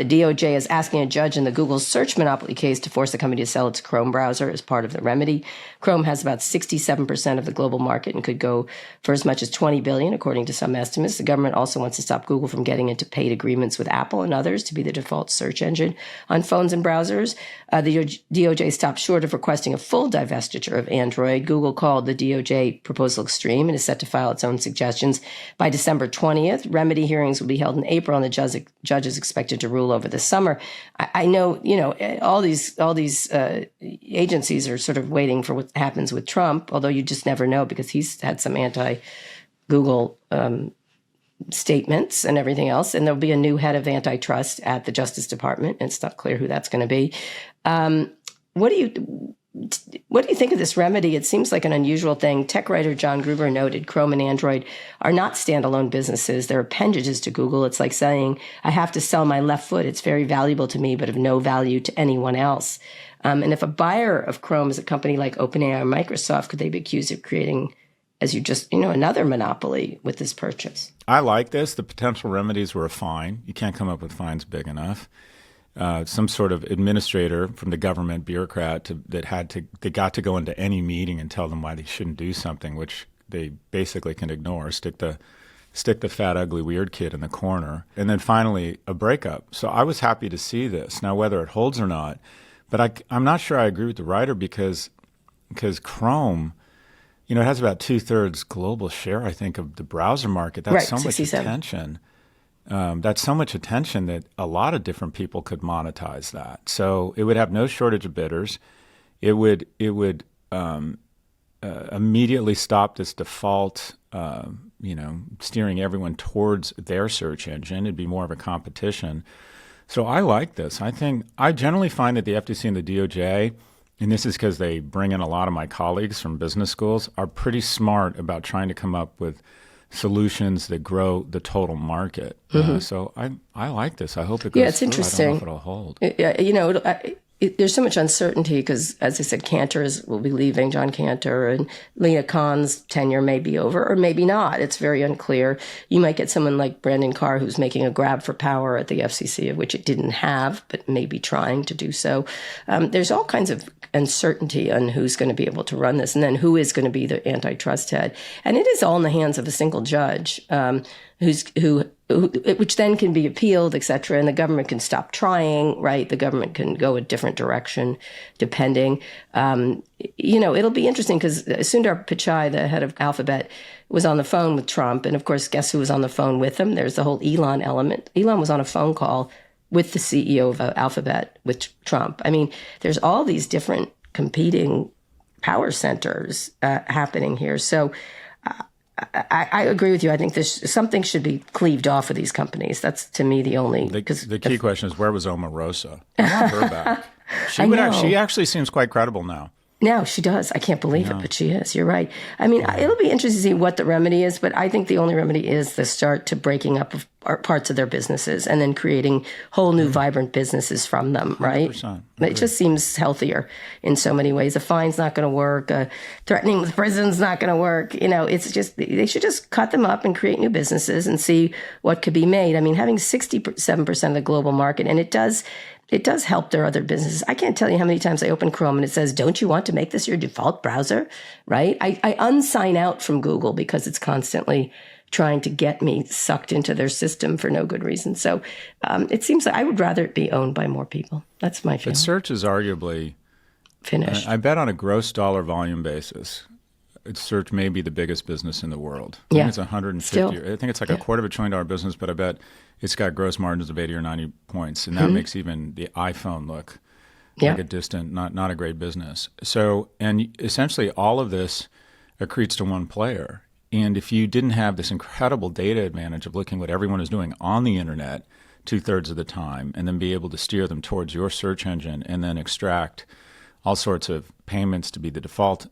The DOJ is asking a judge in the Google search monopoly case to force the company to sell its Chrome browser as part of the remedy. Chrome has about 67% of the global market and could go for as much as $20 billion, according to some estimates. The government also wants to stop Google from getting into paid agreements with Apple and others to be the default search engine on phones and browsers. The DOJ stopped short of requesting a full divestiture of Android. Google called the DOJ proposal extreme and is set to file its own suggestions by December 20th. Remedy hearings will be held in April, and the judge is expected to rule over the summer. I know, all these agencies are sort of waiting for what happens with Trump, although you just never know because he's had some anti-Google statements and everything else. And there'll be a new head of antitrust at the Justice Department. And it's not clear who that's going to be. What do you think of this remedy? It seems like an unusual thing. Tech writer John Gruber noted Chrome and Android are not standalone businesses. They're appendages to Google. It's like saying, I have to sell my left foot. It's very valuable to me, but of no value to anyone else. And if a buyer of Chrome is a company like OpenAI or Microsoft, could they be accused of creating, as you just, another monopoly with this purchase? I like this. The potential remedies were a fine. You can't come up with fines big enough. Some sort of administrator from the government, bureaucrat, they got to go into any meeting and tell them why they shouldn't do something, which they basically can ignore. Stick the fat, ugly, weird kid in the corner. And then finally, a breakup. So I was happy to see this. Now, whether it holds or not, but I'm not sure I agree with the writer because Chrome, it has about 2/3 global share, I think, of the browser market. That's so 67. much attention. That's so much attention that a lot of different people could monetize that. So it would have no shortage of bidders. It would immediately stop this default, steering everyone towards their search engine. It'd be more of a competition. So I like this. I generally find that the FTC and the DOJ, and this is because they bring in a lot of my colleagues from business schools, are pretty smart about trying to come up with solutions that grow the total market. So I like this. I hope it goes. Yeah, it's interesting. I don't know if it'll hold. There's so much uncertainty because, as I said, will be leaving, John Cantor, and Lena Khan's tenure may be over or maybe not. It's very unclear. You might get someone like Brandon Carr who's making a grab for power at the FCC, of which it didn't have, but may be trying to do so. There's all kinds of uncertainty on who's going to be able to run this and then who is going to be the antitrust head. And it is all in the hands of a single judge which then can be appealed, et cetera, and the government can stop trying, right? The government can go a different direction, depending. It'll be interesting because Sundar Pichai, the head of Alphabet, was on the phone with Trump. And of course, guess who was on the phone with him? There's the whole Elon element. Elon was on a phone call with the CEO of Alphabet with Trump. I mean, there's all these different competing power centers happening here. So I agree with you. I think something should be cleaved off of these companies. That's, to me, the only... The key question is, where was Omarosa? I want her back. She actually seems quite credible now. No, she does. I can't believe it, but she is. You're right. I mean, it'll be interesting to see what the remedy is, but I think the only remedy is the start to breaking up of parts of their businesses and then creating whole new vibrant businesses from them, right? 100%. It just seems healthier in so many ways. A fine's not going to work. Threatening with prison's not going to work. It's just, they should just cut them up and create new businesses and see what could be made. I mean, having 67% of the global market, and it does help their other businesses. I can't tell you how many times I open Chrome and it says, don't you want to make this your default browser, right? I unsign out from Google because it's constantly trying to get me sucked into their system for no good reason. So it seems like I would rather it be owned by more people. That's my feeling. But search is arguably finished. I bet on a gross dollar volume basis, search may be the biggest business in the world. I think it's 150. Still. I think it's like $250 billion business, but I bet it's got gross margins of 80 or 90 points, and that makes even the iPhone look like a distant, not a great business. So, and essentially all of this accretes to one player. And if you didn't have this incredible data advantage of looking what everyone is doing on the internet 2/3 of the time, and then be able to steer them towards your search engine and then extract all sorts of payments to be the default,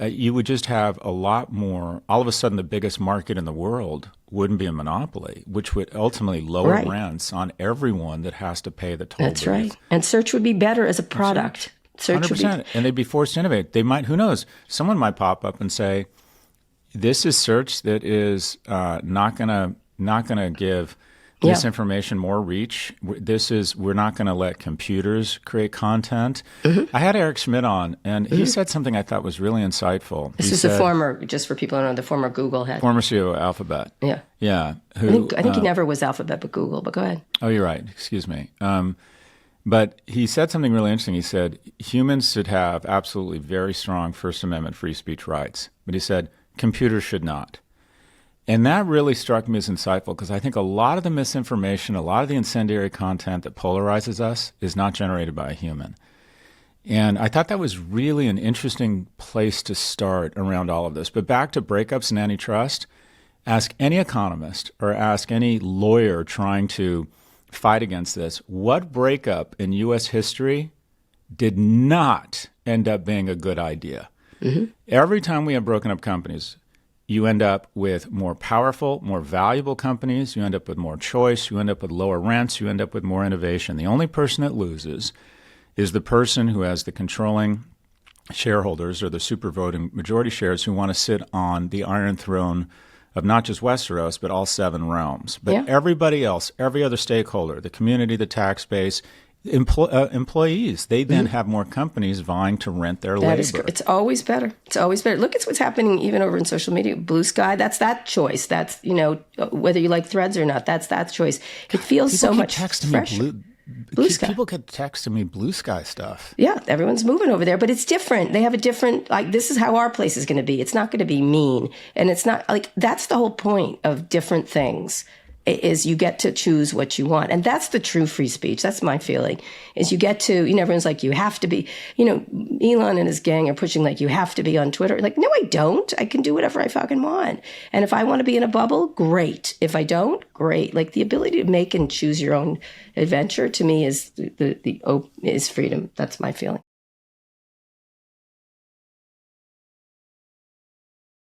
you would just have a lot more. All of a sudden, the biggest market in the world wouldn't be a monopoly, which would ultimately lower rents on everyone that has to pay the toll That's booth. right. And search would be better as a product. Search 100%. And they'd be forced to innovate. They might, who knows, someone might pop up and say, this is search that is not gonna give misinformation, more reach. We're not going to let computers create content. I had Eric Schmidt on, and he said something I thought was really insightful. This is the former, just for people who don't know, the former Google head. Former CEO of Alphabet. Yeah. Yeah. I think he never was Alphabet, but Google, but go ahead. Oh, you're right. Excuse me. But he said something really interesting. He said humans should have absolutely very strong First Amendment free speech rights. But he said computers should not. And that really struck me as insightful because I think a lot of the misinformation, a lot of the incendiary content that polarizes us is not generated by a human. And I thought that was really an interesting place to start around all of this. But back to breakups and antitrust, ask any economist or ask any lawyer trying to fight against this, what breakup in U.S. history did not end up being a good idea? Every time we have broken up companies, you end up with more powerful, more valuable companies. You end up with more choice. You end up with lower rents. You end up with more innovation. The only person that loses is the person who has the controlling shareholders or the super voting majority shares who want to sit on the iron throne of not just Westeros, but all 7 realms. But everybody else, every other stakeholder, the community, the tax base, employees, they then have more companies vying to rent their labor. It's always better. It's always better. Look at what's happening even over in social media. Blue Sky, that's that choice. That's, whether you like Threads or not, that's that choice. It feels so much fresher. Blue Sky. People kept texting me Blue Sky stuff. Yeah, everyone's moving over there, but it's different. They have a different, this is how our place is going to be. It's not going to be mean. And it's not, that's the whole point of different things, is you get to choose what you want. And that's the true free speech. That's my feeling, is you get to, everyone's like, you have to be, Elon and his gang are pushing you have to be on Twitter. No, I don't. I can do whatever I fucking want. And if I want to be in a bubble, great. If I don't, great. The ability to make and choose your own adventure, to me, is is freedom. That's my feeling.